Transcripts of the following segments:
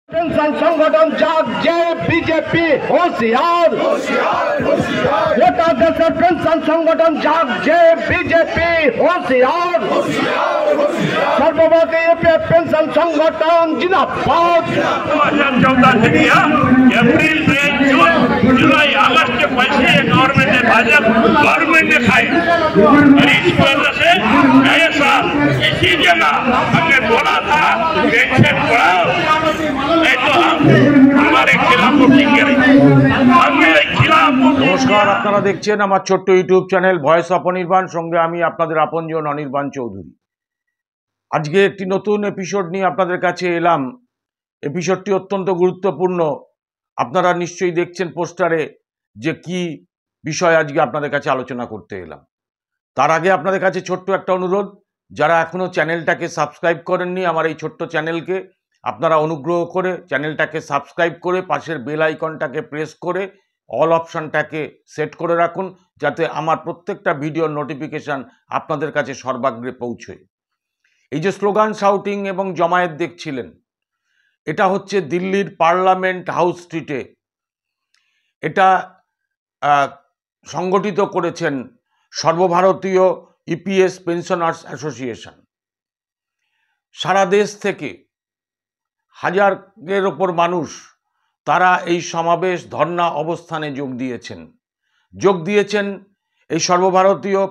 Pension संगठन जाग जय बीजेपी होशियार गोटा देश पेंशन संगठन जाग जय बीजेपी होशियार सर्वभारतीय पेंशन संगठन जिंदाबाद। अप्रैल मई जून जुलाई अगस्त के पैसे गवर्नमेंट ने भाजपा गवर्नमेंट ने खाए और इस वजह से नए साल इसी जगह हमने बोला था पेंशन बढ़ाओ नहीं तो हम हमारे खिलाफ वोटिंग करेंगे। हमने खिलाफ। नमस्कार, আপনারা দেখছেন আমার ছোট্ট YouTube channel voice of Anirban, সঙ্গে আমি আপনাদের আপনজন অনির্বাণ চৌধুরী। আজকে একটি নতুন এপিসোড নিয়ে আপনাদের কাছে এলাম। এপিসোডটি অত্যন্ত গুরুত্বপূর্ণ। আপনারা নিশ্চয়ই দেখছেন পোস্টারে যে কি বিষয় আজকে আপনাদের কাছে আলোচনা করতে এলাম। তার আগে আপনাদের কাছে ছোট্ট একটা অনুরোধ, যারা এখনো চ্যানেলটাকে সাবস্ক্রাইব করেননি আমার এই ছোট্ট চ্যানেলকে, আপনারা অনুগ্রহ করে চ্যানেলটাকে সাবস্ক্রাইব করে পাশের বেল আইকনটাকে প্রেস করে অল অপশনটাকে সেট করে রাখুন, যাতে আমার প্রত্যেকটা ভিডিওর নোটিফিকেশান আপনাদের কাছে সর্বাগ্রে পৌঁছয়। এই যে স্লোগান শাউটিং এবং জমায়েত দেখছিলেন, এটা হচ্ছে দিল্লির পার্লামেন্ট হাউস স্ট্রিটে। এটা সংগঠিত করেছেন সর্বভারতীয় ইপিএস পেনশনার্স অ্যাসোসিয়েশন। সারা দেশ থেকে হাজারের ওপর মানুষ তারা এই সমাবেশ ধর্ণা অবস্থানে যোগ দিয়েছেন এই সর্বভারতীয়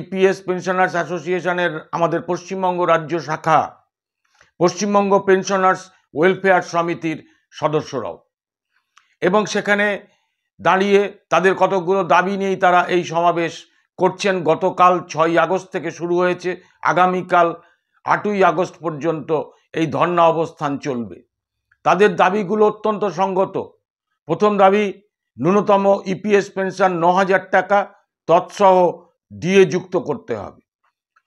ইপিএস পেনশনার্স অ্যাসোসিয়েশনের আমাদের পশ্চিমবঙ্গ রাজ্য শাখা, পশ্চিমবঙ্গ পেনশনার্স ওয়েলফেয়ার সমিতির সদস্যরাও। এবং সেখানে দাঁড়িয়ে তাদের কতগুলো দাবি নিয়েই তারা এই সমাবেশ করছেন। গতকাল 6ই আগস্ট থেকে শুরু হয়েছে, আগামীকাল 8ই আগস্ট পর্যন্ত এই ধর্ণা অবস্থান চলবে। তাদের দাবিগুলো অত্যন্ত সঙ্গত। প্রথম দাবি, ন্যূনতম ইপিএস পেনশন 9,000 টাকা তৎসহ ডিএ যুক্ত করতে হবে।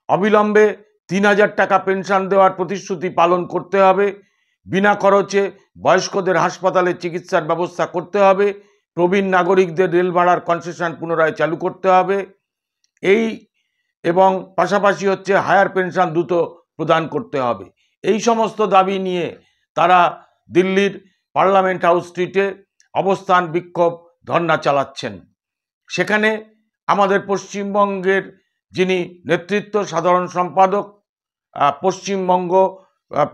অবিলম্বে 3,000 টাকা পেনশন দেওয়ার প্রতিশ্রুতি পালন করতে হবে। বিনা খরচে বয়স্কদের হাসপাতালে চিকিৎসার ব্যবস্থা করতে হবে। প্রবীণ নাগরিকদের রেল ভাড়ার কনসেশন পুনরায় চালু করতে হবে। এবং পাশাপাশি হচ্ছে হায়ার পেনশন দ্রুত প্রদান করতে হবে। এই সমস্ত দাবি নিয়ে তারা দিল্লির পার্লামেন্ট হাউস স্ট্রিটে অবস্থান বিক্ষোভ ধর্ণা চালাচ্ছেন। সেখানে আমাদের পশ্চিমবঙ্গের যিনি নেতৃত্ব সাধারণ সম্পাদক, পশ্চিমবঙ্গ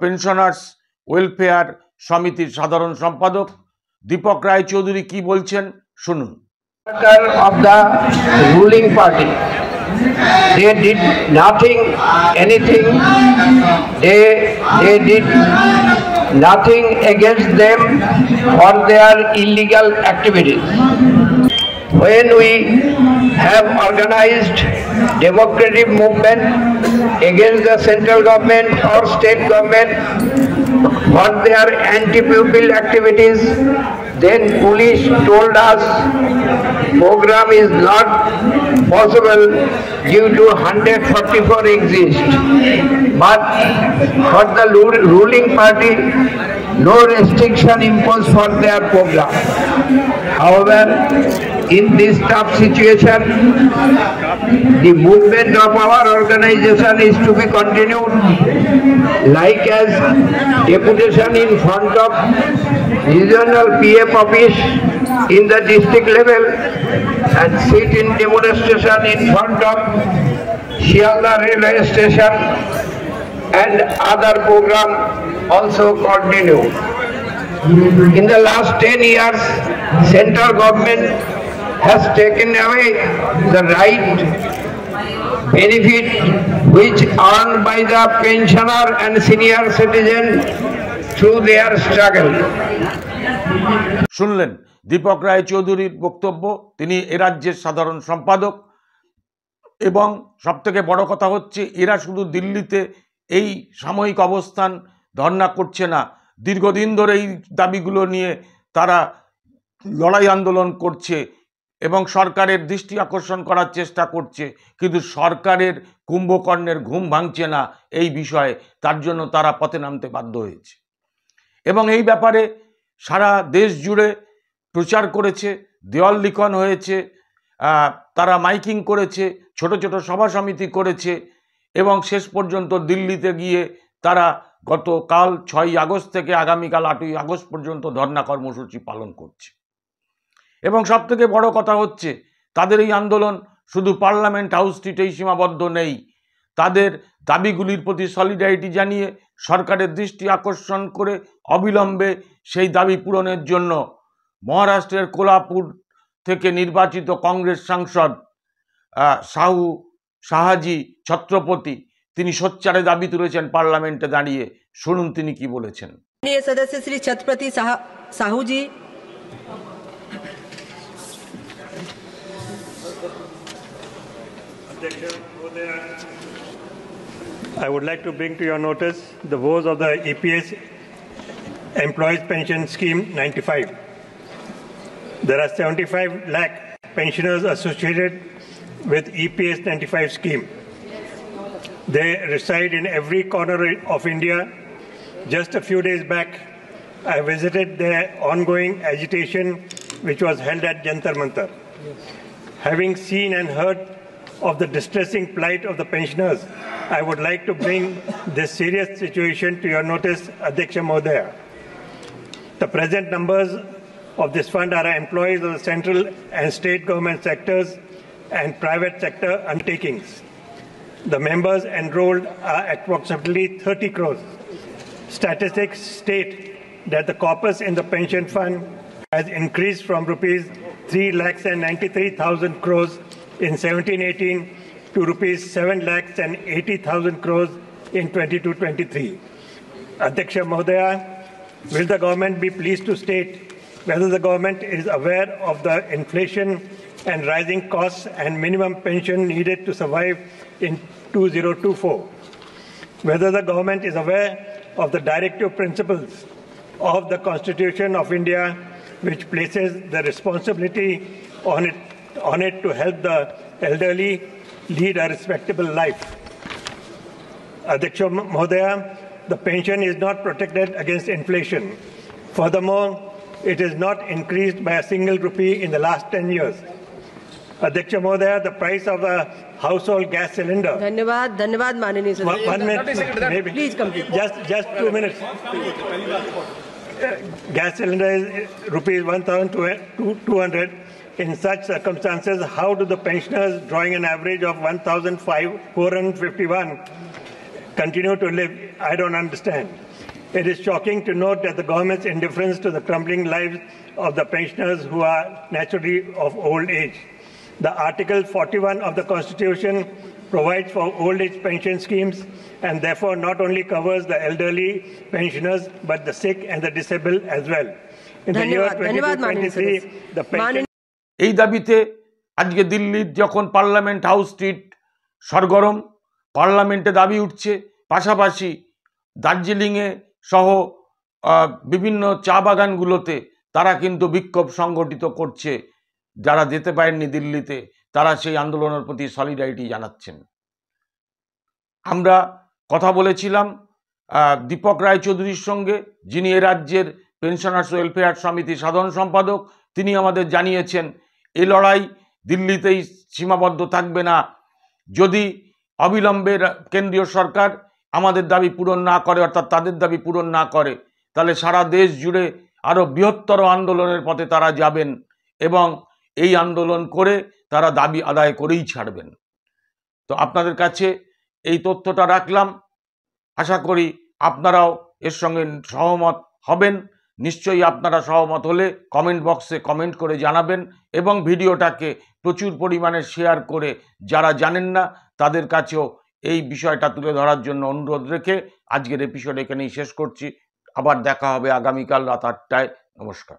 পেনশনার্স ওয়েলফেয়ার সমিতির সাধারণ সম্পাদক দীপক রায় চৌধুরী কি বলছেন শুনুন। Of the ruling party, they did nothing, anything. They did nothing against them for their illegal activities. When we have organized democratic movement against the central government or state government for their anti-pupil activities, then police told us program is not possible due to 144 exist. But for the ruling party, no restriction imposed for their program. However, in this tough situation, the movement of our organization is to be continued, like as deputation in front of regional PF office in the district level and sit in demonstration in front of Shialda railway station, and other program also continue. In the last 10 years, central government has taken away the right benefit which earned by the pensioner and senior citizen through their struggle. শুনলেন দীপক রায় চৌধুরীর বক্তব্য। তিনি এ রাজ্যের সাধারণ সম্পাদক। এবং সবথেকে বড় কথা হচ্ছে, এরা শুধু দিল্লিতে এই সাময়িক অবস্থান ধর্ণা করছে না, দীর্ঘদিন ধরে এই দাবিগুলো নিয়ে তারা লড়াই আন্দোলন করছে এবং সরকারের দৃষ্টি আকর্ষণ করার চেষ্টা করছে, কিন্তু সরকারের কুম্ভকর্ণের ঘুম ভাঙছে না এই বিষয়ে। তার জন্য তারা পথে নামতে বাধ্য হয়েছে এবং এই ব্যাপারে সারা দেশ জুড়ে প্রচার করেছে, দেওয়াল লিখন হয়েছে, তারা মাইকিং করেছে, ছোট ছোট সভা সমিতি করেছে এবং শেষ পর্যন্ত দিল্লিতে গিয়ে তারা গতকাল 6ই আগস্ট থেকে আগামীকাল 8ই আগস্ট পর্যন্ত ধর্ণা কর্মসূচি পালন করছে। এবং সবথেকে বড় কথা হচ্ছে, তাদের এই আন্দোলন শুধু পার্লামেন্ট হাউস স্ট্রিটেই সীমাবদ্ধ নেই। তাদের দাবিগুলির প্রতি সলিডারিটি জানিয়ে সরকারের দৃষ্টি আকর্ষণ করে অবিলম্বে সেই দাবি পূরণের জন্য মহারাষ্ট্রের কোলাপুর থেকে নির্বাচিত কংগ্রেস সাংসদ শাহাজি ছত্রপতি তিনি সোচ্চারে দাবি তুলেছেন পার্লামেন্টে দাঁড়িয়ে। শুনুন তিনি কি বলেছেন। सदस्य श्री छत्रपति साहू जी, I would like to bring to your notice the woes of the EPS Employees Pension Scheme 95. There are 75 lakh pensioners associated with EPS 95 scheme. They reside in every corner of India. Just a few days back, I visited their ongoing agitation, which was held at Jantar Mantar. Having seen and heard of the distressing plight of the pensioners, I would like to bring this serious situation to your notice, Adhyaksha Mohdaya. The present numbers of this fund are employees of the central and state government sectors and private sector undertakings. The members enrolled are approximately 30 crores. Statistics state that the corpus in the pension fund has increased from rupees 3,93,000 crores in 17-18 to rupees 7,80,000 crores in 22-23. Adhyaksha Mohdaya, will the government be pleased to state whether the government is aware of the inflation and rising costs and minimum pension needed to survive in 2024? Whether the government is aware of the directive principles of the Constitution of India, which places the responsibility on it to help the elderly lead a respectable life. Adhyaksha Mohdaya, the pension is not protected against inflation. Furthermore, it is not increased by a single rupee in the last 10 years. Adhyaksha Mohdaya, the price of a household gas cylinder. धन्यवाद माननीय सदस्य। 1 minute, maybe. Please complete. Just 2 minutes. Gas cylinder is rupees 1,200. In such circumstances, how do the pensioners drawing an average of 1,451 continue to live? I don't understand. It is shocking to note that the government's indifference to the crumbling lives of the pensioners who are naturally of old age. The Article 41 of the Constitution provides for old age pension schemes and therefore not only covers the elderly pensioners but the sick and the disabled as well. In the year 2023, the pension এই দাবিতে আজকে দিল্লির যখন parliament house street সরগরম, পার্লামেন্টে দাবি উঠছে, পাশাপাশি দার্জিলিংয়ে সহ বিভিন্ন চা বাগানগুলোতে তারা কিন্তু বিক্ষোভ সংগঠিত করছে। যারা যেতে পারেননি দিল্লিতে তারা সেই আন্দোলনের প্রতি সলিডারিটি জানাচ্ছেন। আমরা কথা বলেছিলাম দীপক রায়চৌধুরীর সঙ্গে, যিনি এ রাজ্যের পেনশনার্স ওয়েলফেয়ার সমিতির সাধারণ সম্পাদক। তিনি আমাদের জানিয়েছেন এই লড়াই দিল্লিতেই সীমাবদ্ধ থাকবে না। যদি অবিলম্বে কেন্দ্রীয় সরকার আমাদের দাবি পূরণ না করে, অর্থাৎ তাদের দাবি পূরণ না করে, তাহলে সারা দেশ জুড়ে আরও বৃহত্তর আন্দোলনের পথে তারা যাবেন এবং এই আন্দোলন করে তারা দাবি আদায় করেই ছাড়বেন। তো আপনাদের কাছে এই তথ্যটা রাখলাম। আশা করি আপনারাও এর সঙ্গে সহমত হবেন। নিশ্চয়ই আপনারা সহমত হলে কমেন্ট বক্সে কমেন্ট করে জানাবেন এবং ভিডিওটাকে প্রচুর পরিমাণে শেয়ার করে যারা জানেন না তাদের কাছেও এই বিষয়টা তুলে ধরার জন্য অনুরোধ রেখে আজকের এপিসোড এখানেই শেষ করছি। আবার দেখা হবে আগামীকাল রাত 8টায়। নমস্কার।